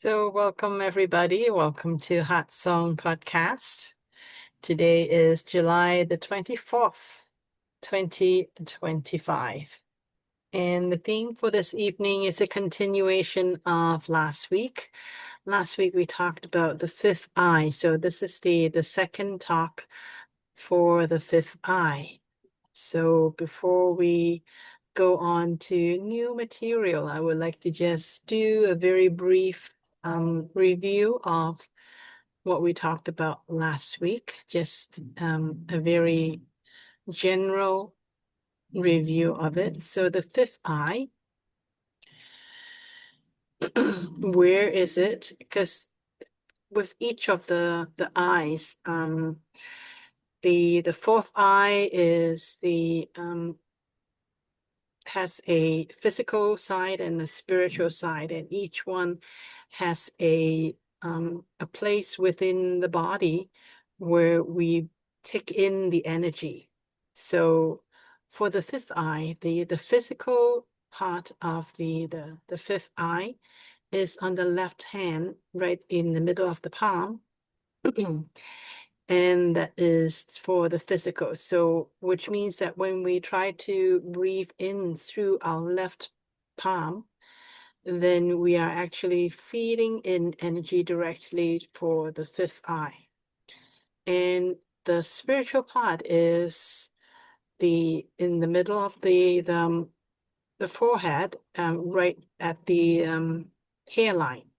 So, welcome everybody. Welcome to Hot Song Podcast. Today is July the 24th, 2025. And the theme for this evening is a continuation of last week. Last week we talked about the fifth eye. So this is the second talk for the fifth eye. So before we go on to new material, I would like to just do a very brief review of what we talked about last week, just a very general review of it. So the fifth eye, where is it? Because with each of the eyes, the fourth eye is the has a physical side and a spiritual side, and each one has a place within the body where we take in the energy. So for the fifth eye, the physical part of the fifth eye is on the left hand, right in the middle of the palm. And that is for the physical. So, which means that when we try to breathe in through our left palm, then we are actually feeding in energy directly for the fifth eye. And the spiritual part is in the middle of the forehead, right at the hairline.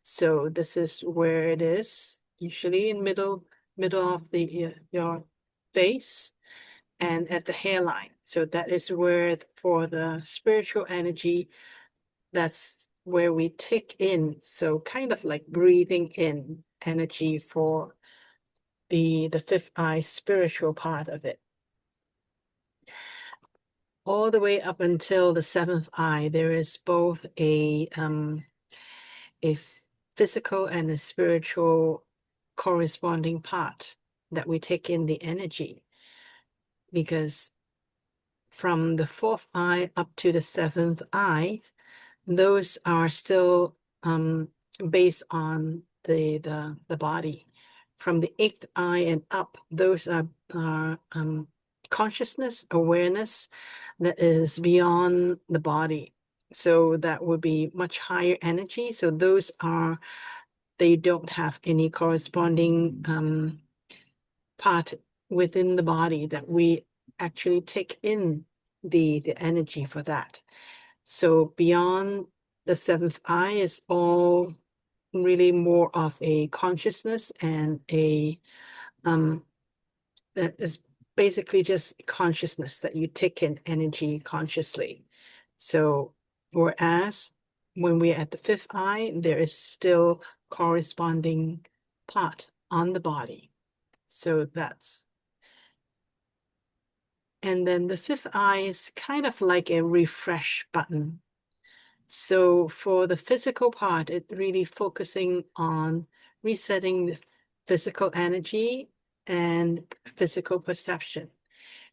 So this is where it is, usually in middle of the your face and at the hairline. So that is where for the spiritual energy, that's where we take in. So kind of like breathing in energy for the fifth eye spiritual part of it. All the way up until the seventh eye, there is both a physical and a spiritual corresponding part that we take in the energy. Because from the fourth eye up to the seventh eye, those are still based on the body. From the eighth eye and up, those are consciousness, awareness that is beyond the body. So that would be much higher energy. So those are, they don't have any corresponding part within the body that we actually take in the energy for that. So beyond the seventh eye is all really more of a consciousness and a that is basically just consciousness that you take in energy consciously. So whereas when we're at the fifth eye, there is still corresponding part on the body. So that's, and then the fifth eye is kind of like a refresh button. So for the physical part, it really focusing on resetting the physical energy and physical perception.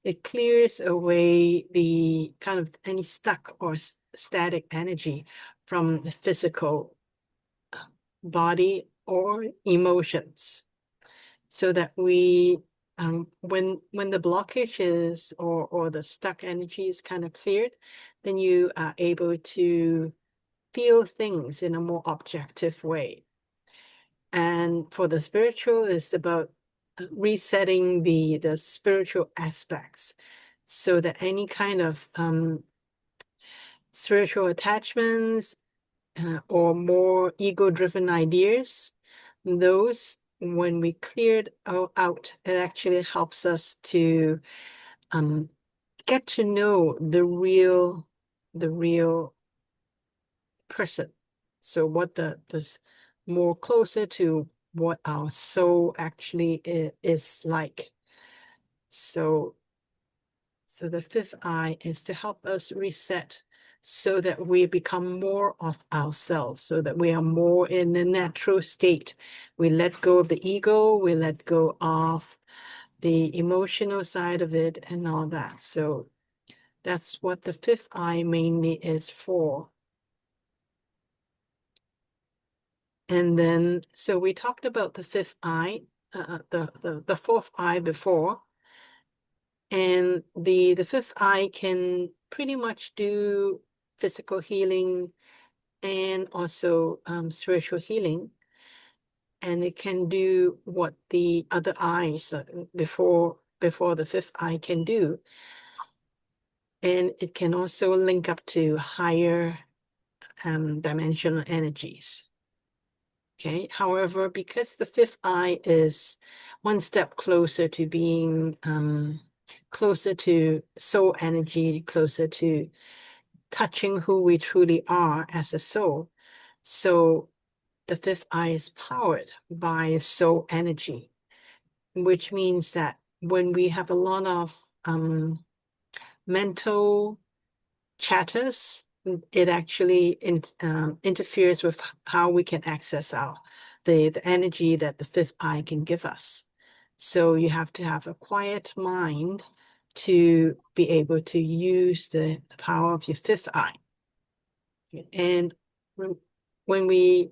It clears away the kind of any stuck or static energy from the physical body or emotions, so that we when the blockage is or the stuck energy is kind of cleared, then you are able to feel things in a more objective way. And for the spiritual, it's about resetting the spiritual aspects, so that any kind of spiritual attachments or more ego-driven ideas, those, when we cleared out, it actually helps us to get to know the real person. So what the more closer to what our soul actually is like. So the fifth eye is to help us reset, so that we become more of ourselves, so that we are more in the natural state. We let go of the ego, we let go of the emotional side of it and all that. So that's what the fifth eye mainly is for. And then, so we talked about the fifth eye, the fourth eye before, and the fifth eye can pretty much do physical healing and also spiritual healing. And it can do what the other eyes before the fifth eye can do. And it can also link up to higher dimensional energies. Okay. However, because the fifth eye is one step closer to being closer to soul energy, closer to touching who we truly are as a soul. So the fifth eye is powered by soul energy, which means that when we have a lot of mental chatters, it actually interferes with how we can access the energy that the fifth eye can give us. So you have to have a quiet mind to be able to use the power of your fifth eye. And when we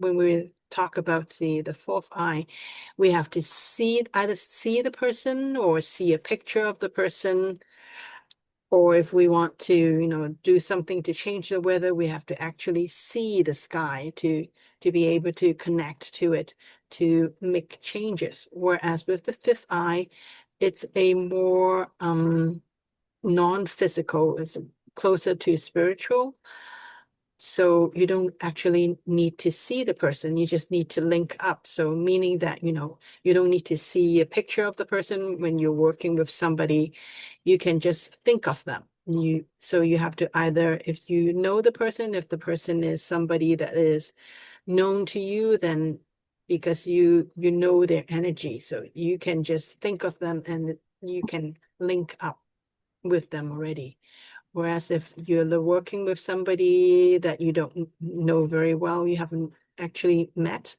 talk about the fourth eye, we have to either see the person or see a picture of the person, or if we want to, do something to change the weather, we have to actually see the sky to be able to connect to it, to make changes. Whereas with the fifth eye, it's a more non-physical, it's closer to spiritual. So you don't actually need to see the person, you just need to link up. So meaning that, you don't need to see a picture of the person when you're working with somebody, you can just think of them. So you have to either, if you know the person, if the person is somebody that is known to you, then because you know their energy, so you can just think of them and you can link up with them already. Whereas if you're working with somebody that you don't know very well, you haven't actually met,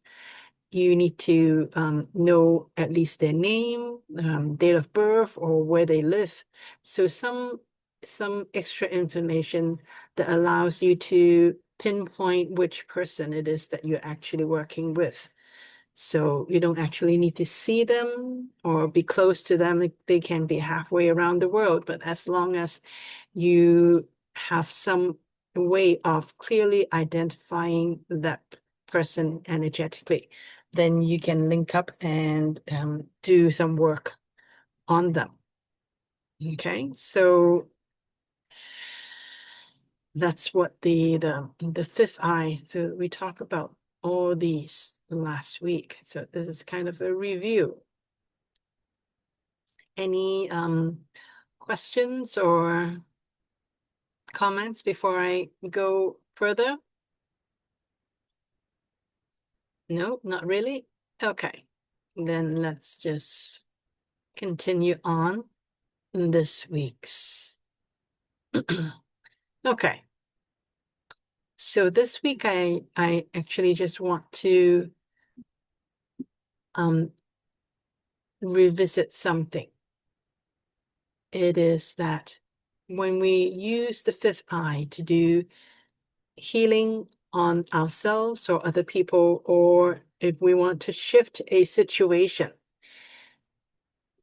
you need to know at least their name, date of birth, or where they live. So some extra information that allows you to pinpoint which person it is that you're actually working with. So you don't actually need to see them or be close to them. They can be halfway around the world, but as long as you have some way of clearly identifying that person energetically, then you can link up and do some work on them. Okay, so that's what the fifth eye. So we talked about all these last week. So this is kind of a review. Any questions or comments before I go further? No, not really. Okay, then let's just continue on this week's. Okay, so this week I actually just want to revisit something. It is that when we use the fifth eye to do healing on ourselves or other people, or if we want to shift a situation,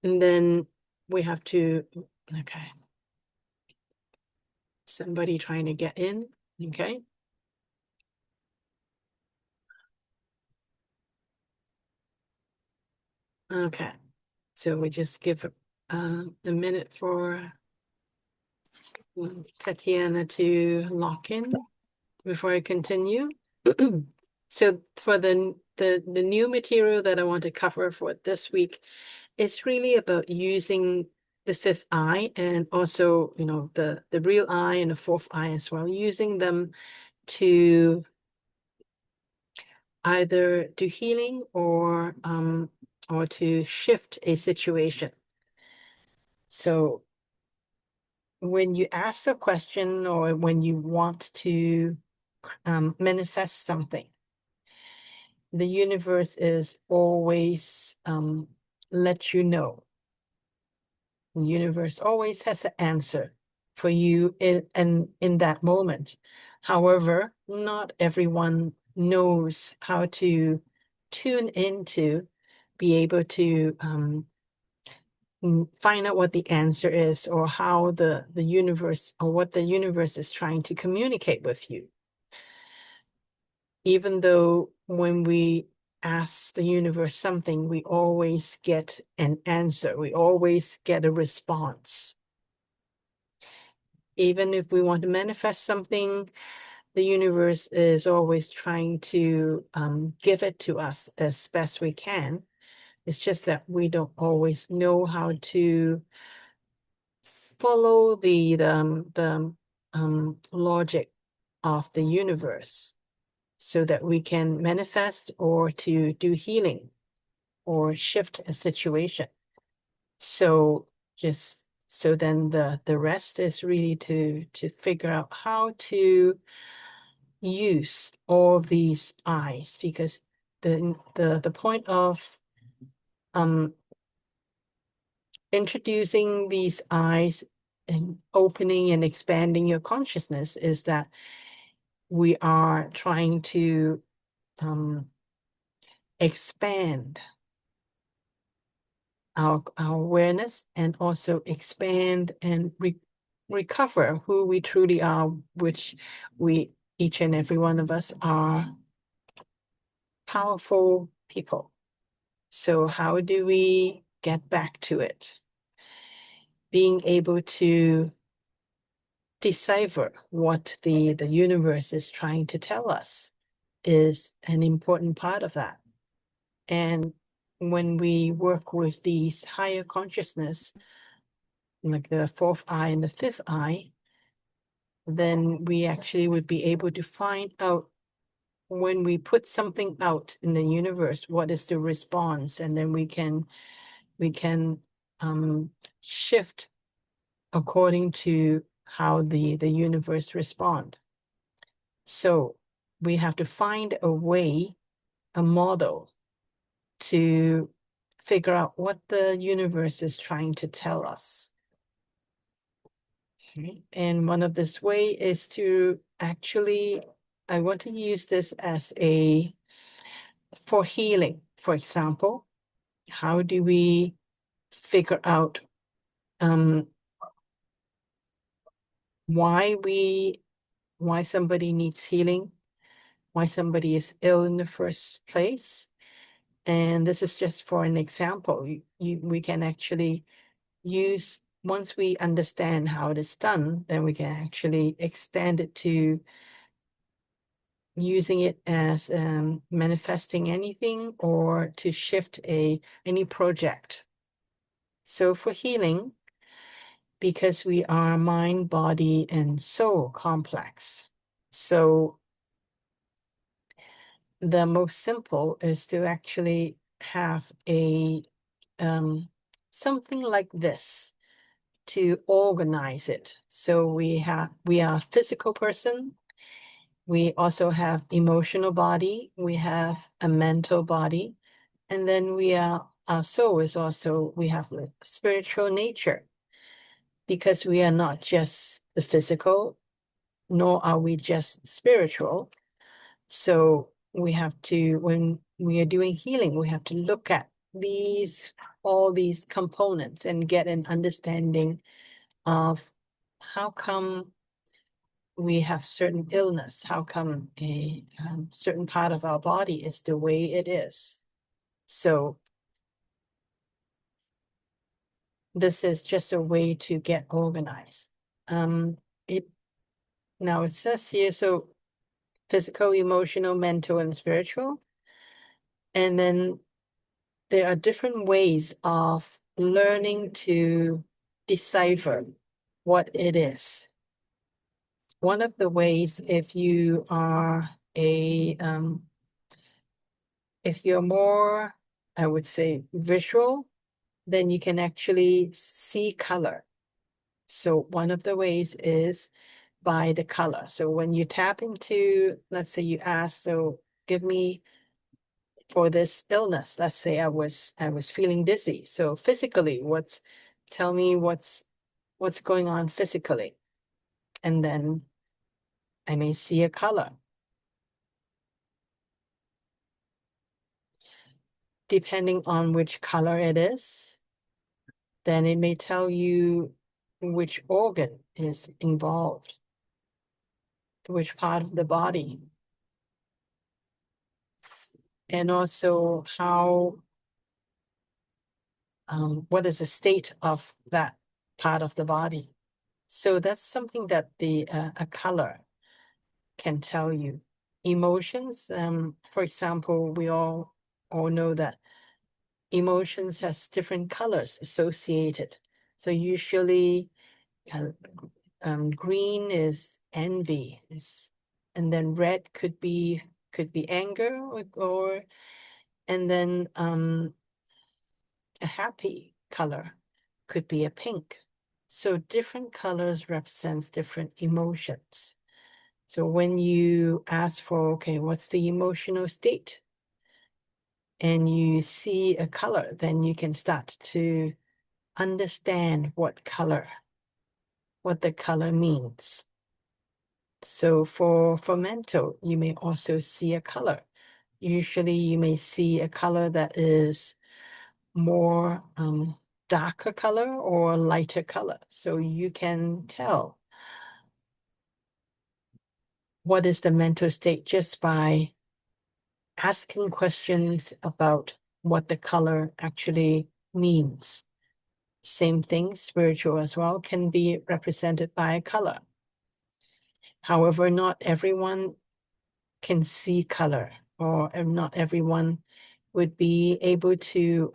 and then we have to, okay, somebody trying to get in, okay. Okay, so we just give a minute for Tatiana to lock in before I continue. So for the new material that I want to cover for this week, it's really about using the fifth eye and also, the real eye and the fourth eye as well, using them to either do healing or to shift a situation. So when you ask a question or when you want to manifest something, the universe is always let you know. The universe always has an answer for you in that moment. However, not everyone knows how to tune into, be able to find out what the answer is, or how the universe, or what the universe is trying to communicate with you. Even though when we ask the universe something, we always get an answer, we always get a response. Even if we want to manifest something, the universe is always trying to give it to us as best we can. It's just that we don't always know how to follow the logic of the universe so that we can manifest or to do healing or shift a situation. So just so then the rest is really to figure out how to use all these eyes, because the point of introducing these eyes and opening and expanding your consciousness is that we are trying to expand our awareness, and also expand and recover who we truly are, which each and every one of us are powerful people. So how do we get back to it? Being able to decipher what the universe is trying to tell us is an important part of that. And when we work with these higher consciousness, like the fourth eye and the fifth eye, then we actually would be able to find out, when we put something out in the universe, what is the response, and then we can shift according to how the universe respond. So we have to find a way, a model, to figure out what the universe is trying to tell us. Okay. And one of this way is to actually, I want to use this as for healing. For example, how do we figure out why somebody needs healing, why somebody is ill in the first place? And this is just for an example. We can actually use, once we understand how it is done, then we can actually extend it to using it as manifesting anything, or to shift any project. So for healing, because we are mind, body, and soul complex, so the most simple is to actually have something like this to organize it. So we are a physical person. We also have emotional body. We have a mental body. And then our soul is also, we have a spiritual nature, because we are not just the physical, nor are we just spiritual. So we have to, when we are doing healing, we have to look at all these components and get an understanding of how come we have certain illness, how come a certain part of our body is the way it is. So this is just a way to get organized. Now it says here, so physical, emotional, mental, and spiritual. And then there are different ways of learning to decipher what it is. One of the ways, if you are if you're more, I would say, visual, then you can actually see color. So one of the ways is by the color. So when you tap into, let's say you ask, so give me, for this illness, let's say I was feeling dizzy. So physically, tell me what's going on physically. And then I may see a color. depending on which color it is, then it may tell you which organ is involved, which part of the body, and also how, what is the state of that part of the body. So that's something that a color can tell you. Emotions, for example, we all know that emotions has different colors associated. So usually, green is envy, and then red could be anger, or and then a happy color could be a pink. So different colors represents different emotions. So when you ask for, okay, what's the emotional state? And you see a color, then you can start to understand what the color means. So for mental, you may also see a color. Usually you may see a color that is more darker color or lighter color. So you can tell what is the mental state just by asking questions about what the color actually means. Same thing, spiritual as well, can be represented by a color. However, not everyone can see color, or not everyone would be able to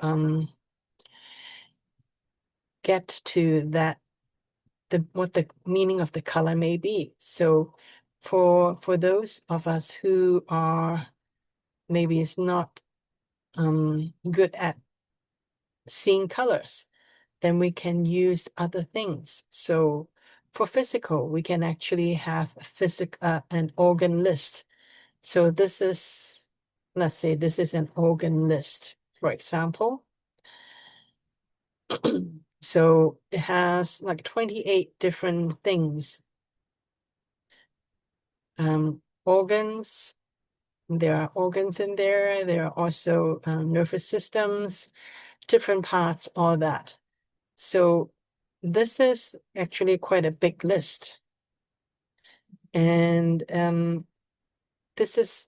get to that, what the meaning of the color may be. So for those of us who are maybe is not good at seeing colors, then we can use other things. So for physical, we can actually have an organ list. So this is, let's say this is an organ list, for example. So it has like 28 different things. Organs, there are organs in there. There are also nervous systems, different parts, all that. So this is actually quite a big list. And this is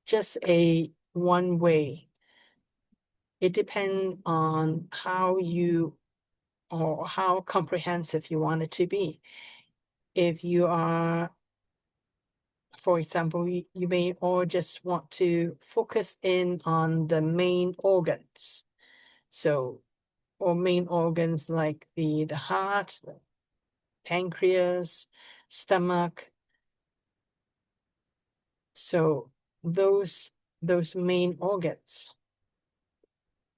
just a one way. It depends on how you, or how comprehensive you want it to be. If you are, for example, you may all just want to focus in on the main organs. So, or main organs like the heart, pancreas, stomach. So those main organs,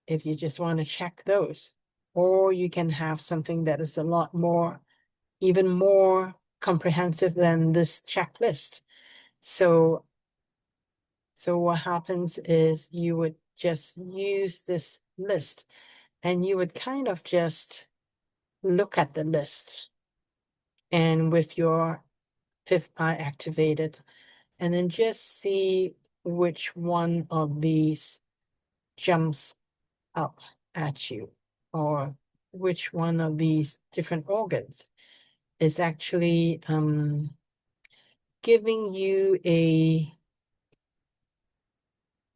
if you just want to check those, or you can have something that is a lot more, even more comprehensive than this checklist. So what happens is you would just use this list, and you would kind of just look at the list, and with your fifth eye activated, and then just see which one of these jumps up at you, or which one of these different organs is actually giving you a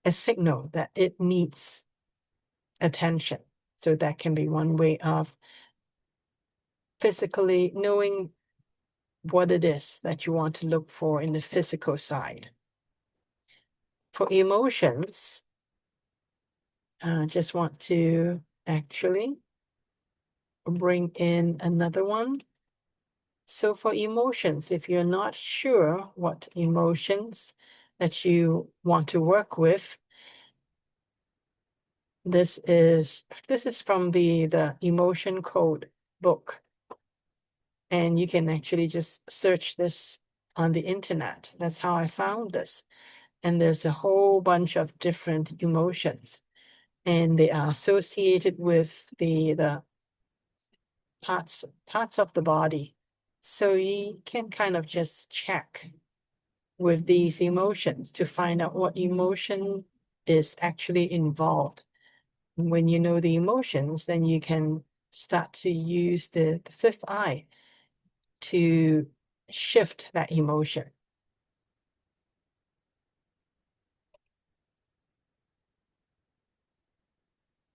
signal that it needs attention. So that can be one way of physically knowing what it is that you want to look for in the physical side. For emotions, I just want to actually bring in another one. So for emotions, if you're not sure what emotions that you want to work with, this is from the emotion code book. And you can actually just search this on the internet. That's how I found this. And there's a whole bunch of different emotions, and they are associated with the parts of the body. So you can kind of just check with these emotions to find out what emotion is actually involved. When you know the emotions, then you can start to use the fifth eye to shift that emotion.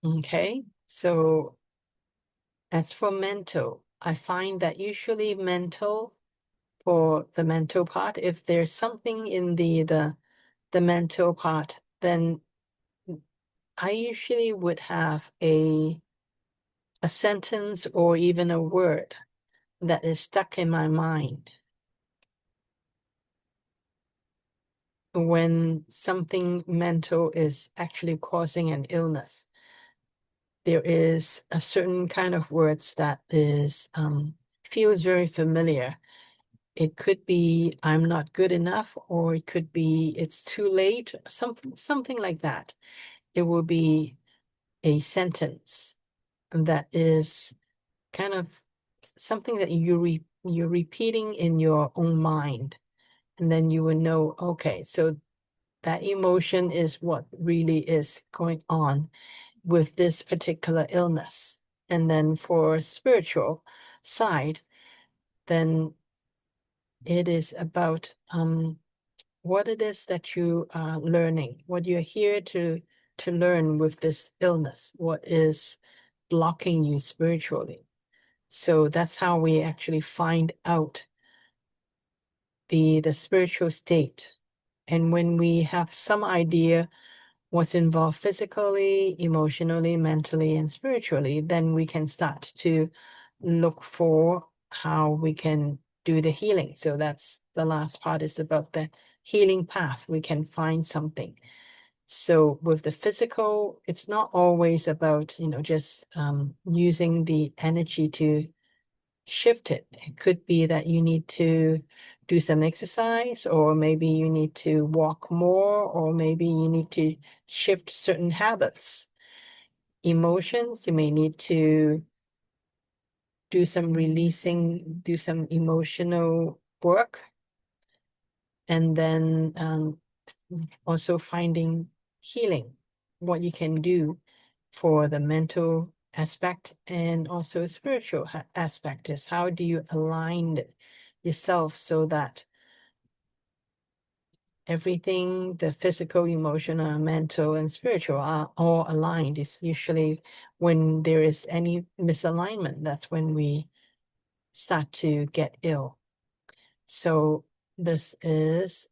Okay, so as for mental, I find that usually mental, for the mental part, if there's something in the mental part, then I usually would have a sentence or even a word that is stuck in my mind. When something mental is actually causing an illness, there is a certain kind of words that is feels very familiar. It could be I'm not good enough, or it could be it's too late, something like that. It will be a sentence that is kind of something that you're repeating in your own mind, and then you will know, okay, so that emotion is what really is going on with this particular illness. And then for spiritual side, then it is about what it is that you are learning, what you're here to learn with this illness, what is blocking you spiritually. So that's how we actually find out the spiritual state. And when we have some idea what's involved physically, emotionally, mentally, and spiritually, then we can start to look for how we can do the healing. So that's the last part, is about the healing path. We can find something. So with the physical, it's not always about, just using the energy to shift it. It could be that you need to do some exercise, or maybe you need to walk more, or maybe you need to shift certain habits. Emotions, you may need to do some releasing, do some emotional work, and then also finding healing, what you can do for the mental aspect and also spiritual aspect, is how do you align yourself so that everything, the physical, emotional, mental, and spiritual, are all aligned. It's usually when there is any misalignment, that's when we start to get ill. So this is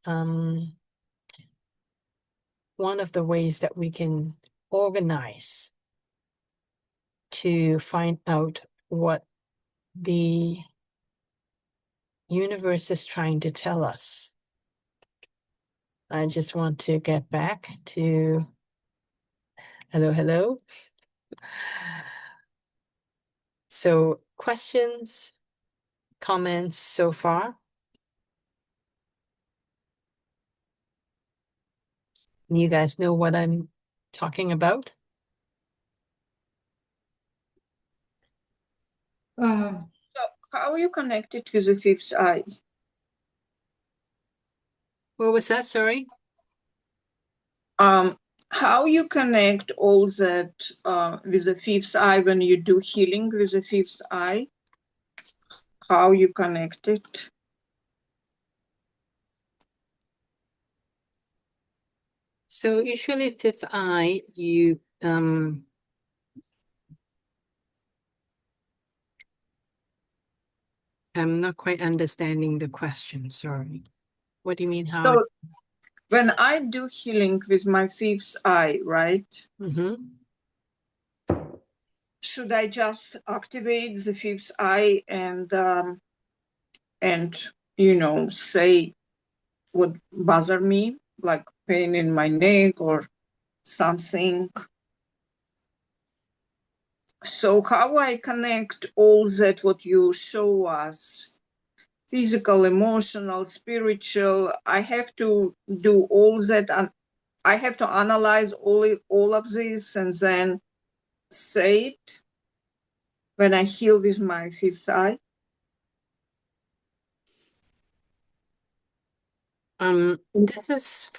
one of the ways that we can organize to find out what the universe is trying to tell us. I just want to get back to hello. So questions, comments so far? You guys know what I'm talking about? So how are you connected with the fifth eye? What was that? Sorry. How you connect all that with the fifth eye when you do healing with the fifth eye? How you connect it? So usually fifth eye, you I'm not quite understanding the question, sorry. What do you mean how? So when I do healing with my fifth eye, right? Should I just activate the fifth eye and say what bother me, like pain in my neck or something? So how I connect all that what you show us, physical, emotional, spiritual, I have to do all that, and I have to analyze all of this and then say it when I heal with my fifth eye. This is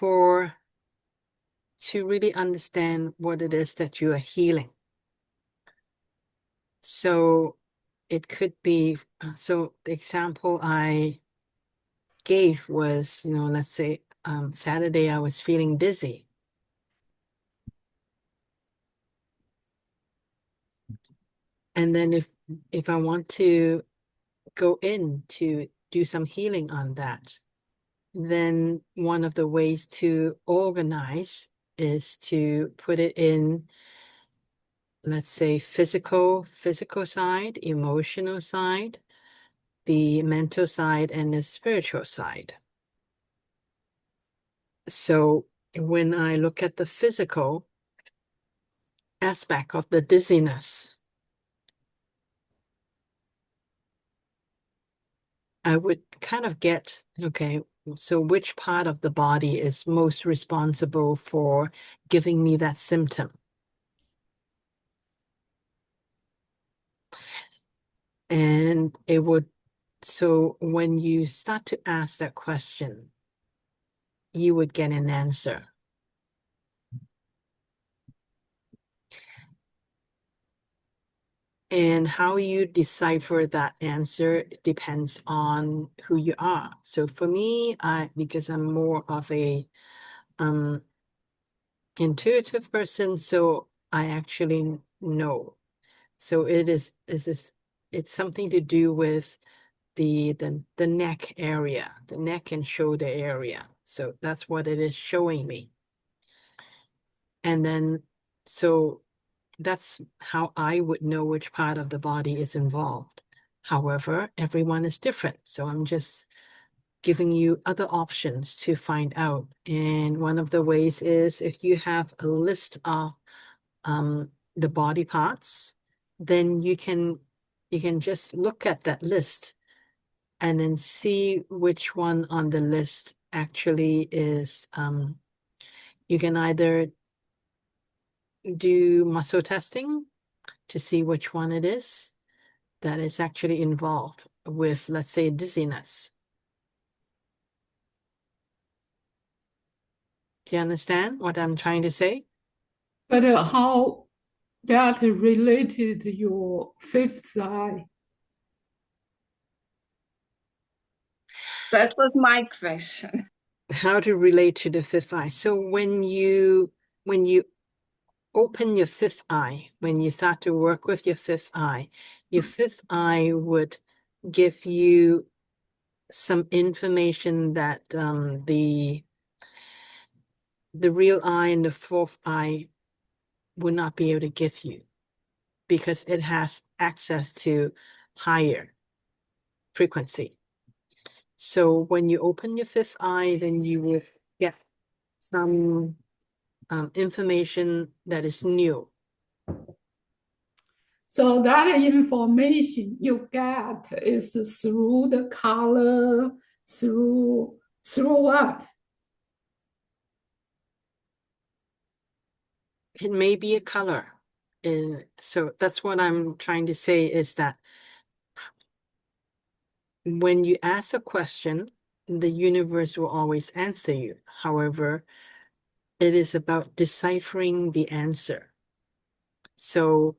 to really understand what it is that you are healing. So it could be, so the example I gave was, let's say Saturday I was feeling dizzy. And then if I want to go in to do some healing on that, then one of the ways to organize is to put it in, let's say, physical side, emotional side, the mental side, and the spiritual side. So when I look at the physical aspect of the dizziness, I would kind of get, okay, so which part of the body is most responsible for giving me that symptom? And it would, so when you start to ask that question, you would get an answer. And how you decipher that answer depends on who you are. So for me, because I'm more of a intuitive person, so I actually know. So it's something to do with the neck area, the neck and shoulder area. So that's what it is showing me. And then, so that's how I would know which part of the body is involved. However, everyone is different. So I'm just giving you other options to find out. And one of the ways is if you have a list of the body parts, then you can just look at that list and then see which one on the list actually is. You can either do muscle testing to see which one it is that is actually involved with, let's say, dizziness. Do you understand what I'm trying to say? But how that related to your fifth eye? That was my question. How to relate to the fifth eye. So when you open your fifth eye, when you start to work with your fifth eye would give you some information that the real eye and the fourth eye would not be able to give you because it has access to higher frequency. So when you open your fifth eye, then you will get some information that is new. So that information you get is through the color, through what? It may be a color. And so that's what I'm trying to say is that when you ask a question, the universe will always answer you. However, it is about deciphering the answer. So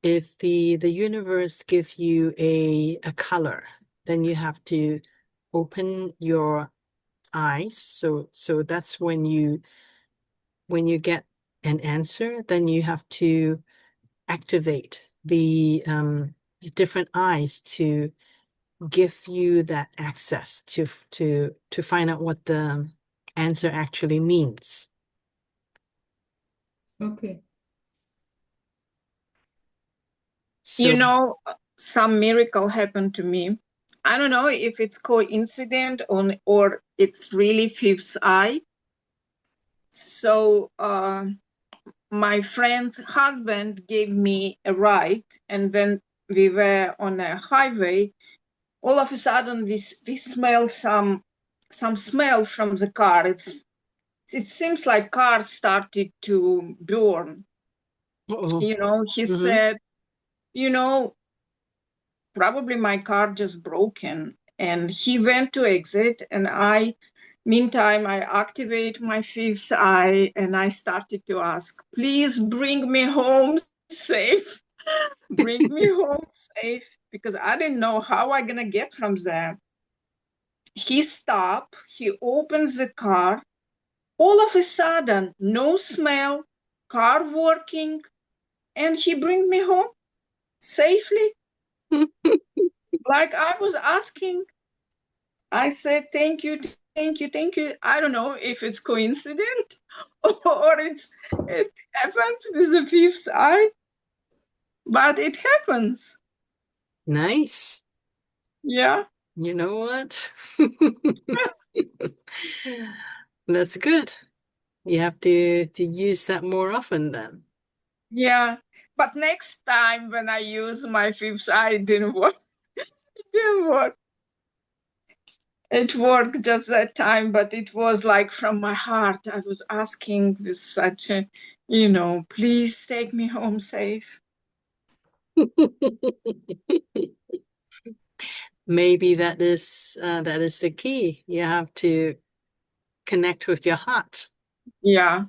if the universe gives you a color, then you have to open your eyes. So that's when you get an answer, then you have to activate the different eyes to give you that access to find out what the answer actually means. Okay. You So know, some miracle happened to me. I don't know if it's coincident or it's really fifth eye. So my friend's husband gave me a ride, and when we were on a highway, all of a sudden we smell some smell from the car. It seems like car started to burn. uh-oh. He Mm-hmm. said, you know, probably my car just broken. And he went to exit, and I Meantime, I activate my fifth eye and I started to ask, please bring me home safe. Bring me home safe, because I didn't know how I'm gonna get from there. He stopped, he opens the car. All of a sudden, no smell, car working, and he bring me home safely. Like I was asking, I said, thank you, thank you, thank you. I don't know if it's coincidence or it happens with the fifth eye, but it happens. Nice. Yeah. You know what? That's good. You have to use that more often then. Yeah. But next time when I use my fifth eye, it didn't work. It didn't work. It worked just that time, but it was like from my heart. I was asking with such a, please take me home safe. Maybe that is the key. You have to connect with your heart. Yeah.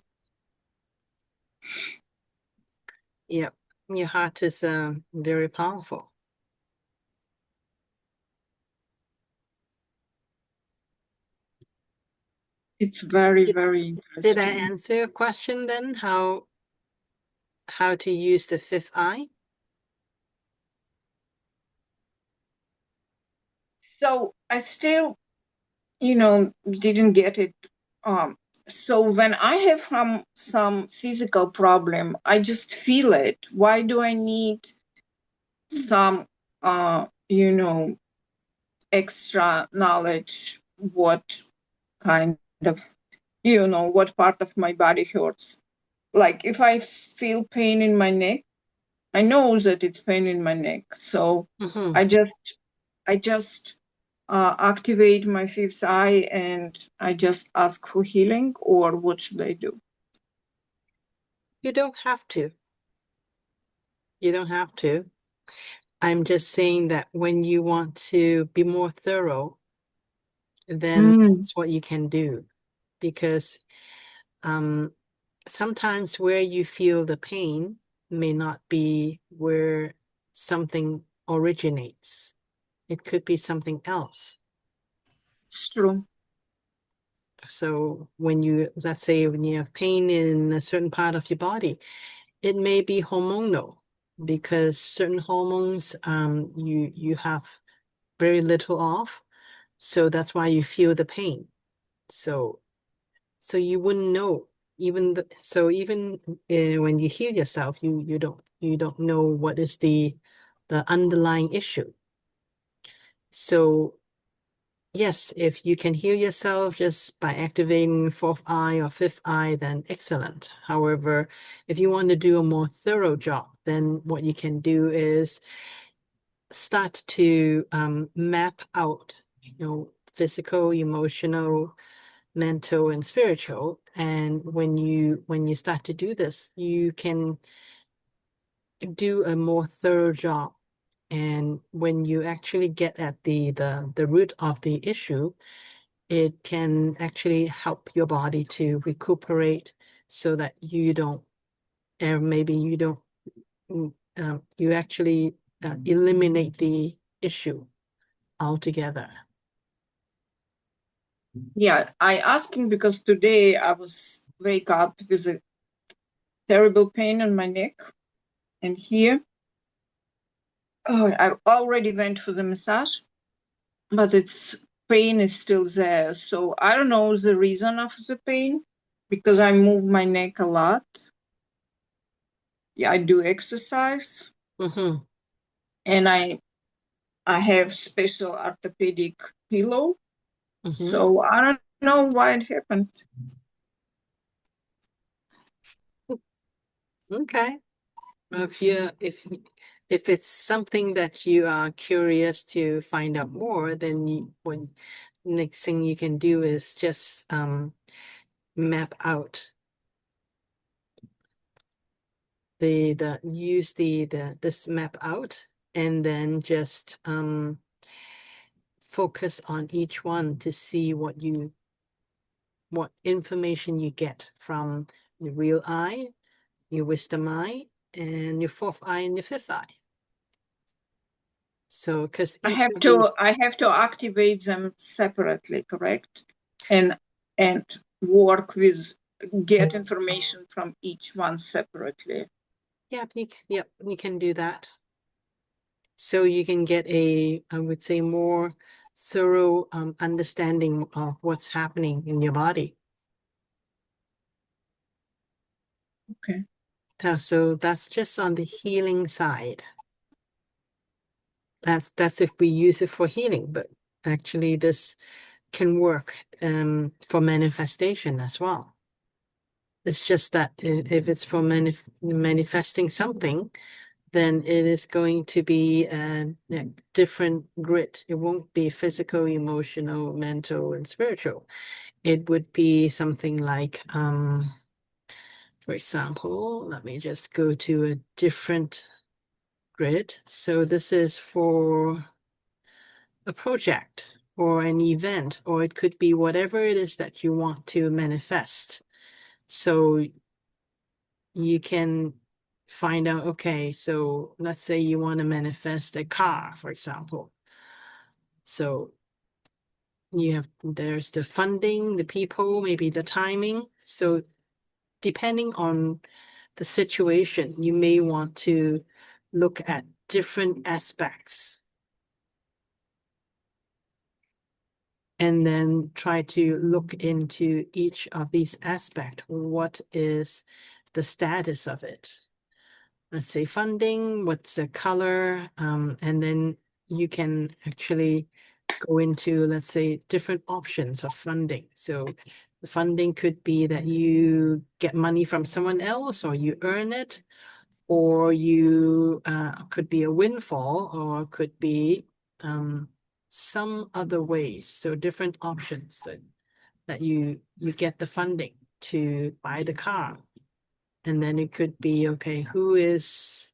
Yep. Your heart is very powerful. It's very, Did, very did I interesting. answer your question then? How to use the fifth eye? So I still, didn't get it. So when I have some physical problem, I just feel it. Why do I need some, extra knowledge? What kind of, what part of my body hurts? Like if I feel pain in my neck, I know that it's pain in my neck. So Mm-hmm. I just activate my fifth eye and I just ask for healing, or what should I do? You don't have to. You don't have to. I'm just saying that when you want to be more thorough, then Mm, that's what you can do. Because um, sometimes where you feel the pain may not be where something originates. It could be something else. it's true. So let's say when you have pain in a certain part of your body, it may be hormonal because certain hormones you have very little of. So that's why you feel the pain. So you wouldn't know even when you heal yourself, you don't know what is the underlying issue. So yes, if you can heal yourself just by activating fourth eye or fifth eye, then excellent. However, if you want to do a more thorough job, then what you can do is start to map out, physical, emotional, mental, and spiritual. And when you start to do this, you can do a more thorough job. And when you actually get at the root of the issue, it can actually help your body to recuperate so that you don't, maybe you don't, you actually eliminate the issue altogether. Yeah, I asking because today I was wake up with a terrible pain in my neck and here. Oh, I already went for the massage, but it's pain is still there. So I don't know the reason of the pain because I move my neck a lot. Yeah, I do exercise Mm-hmm. and I have special orthopedic pillow. Mm-hmm. So I don't know why it happened. Okay. If it's something that you are curious to find out more, then next thing you can do is just map out use this map out and then just focus on each one to see what you what information you get from your real eye, your wisdom eye, and your fourth eye and your fifth eye. So, because I have to activate them separately, correct? And work with, get information from each one separately. yep, you can do that. So you can get I would say, more thorough understanding of what's happening in your body. Okay. So that's just on the healing side. That's if we use it for healing, but actually this can work for manifestation as well. It's just that if it's for manifesting something, then it is going to be a different grid. It won't be physical, emotional, mental, and spiritual. It would be something like, for example, let me just go to a different grid. So this is for a project or an event, or it could be whatever it is that you want to manifest. So you can find out, okay, so let's say you want to manifest a car, for example. So there's the funding, the people, maybe the timing. So depending on the situation, you may want to look at different aspects and then try to look into each of these aspects. What is the status of it? Let's say funding, what's the color, and then you can actually go into, let's say, different options of funding. So the funding could be that you get money from someone else, or you earn it, or you could be a windfall, or could be some other ways. So different options that you get the funding to buy the car. And then it could be, okay, who is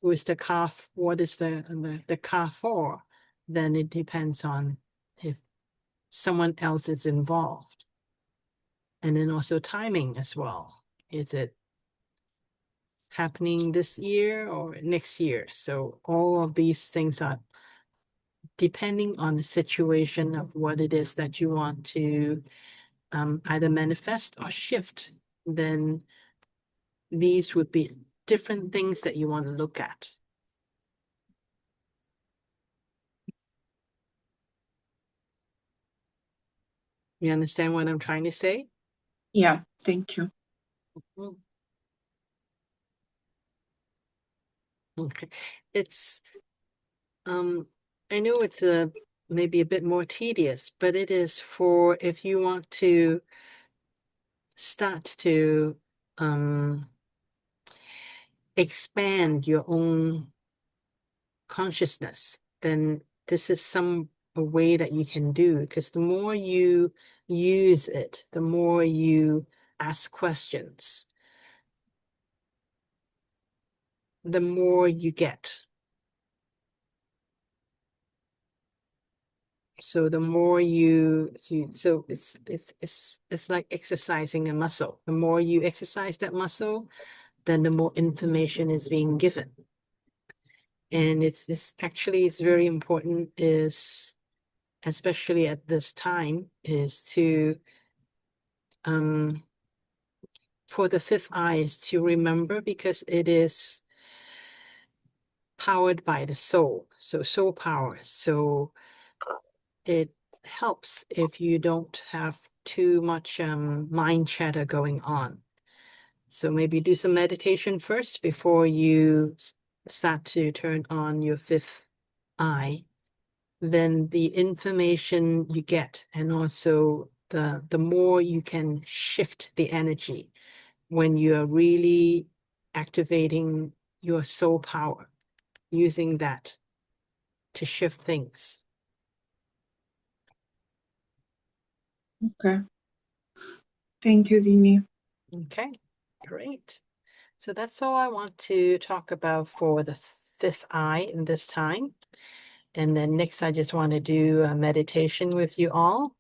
the car, what is the car for? Then it depends on if someone else is involved. And then also timing as well. Is it happening this year or next year? So all of these things are depending on the situation of what it is that you want to either manifest or shift. Then these would be different things that you want to look at. You understand what I'm trying to say? Yeah, thank you. Mm. Okay. It's I know it's maybe a bit more tedious, but it is for if you want to start to expand your own consciousness, then this is a way that you can do, because the more you use it, the more you ask questions, the more you get. So the more so it's like exercising a muscle. The more you exercise that muscle, then the more information is being given. And it's actually, it's very important, is especially at this time, is to for the fifth eye, is to remember, because it is powered by the soul. So soul power. So it helps if you don't have too much mind chatter going on. So maybe do some meditation first before you start to turn on your fifth eye. Then the information you get, and also the more you can shift the energy when you are really activating your soul power, using that to shift things. Okay. Thank you, Vinny. Okay, great. So that's all I want to talk about for the fifth eye in this time. And then next, I just want to do a meditation with you all.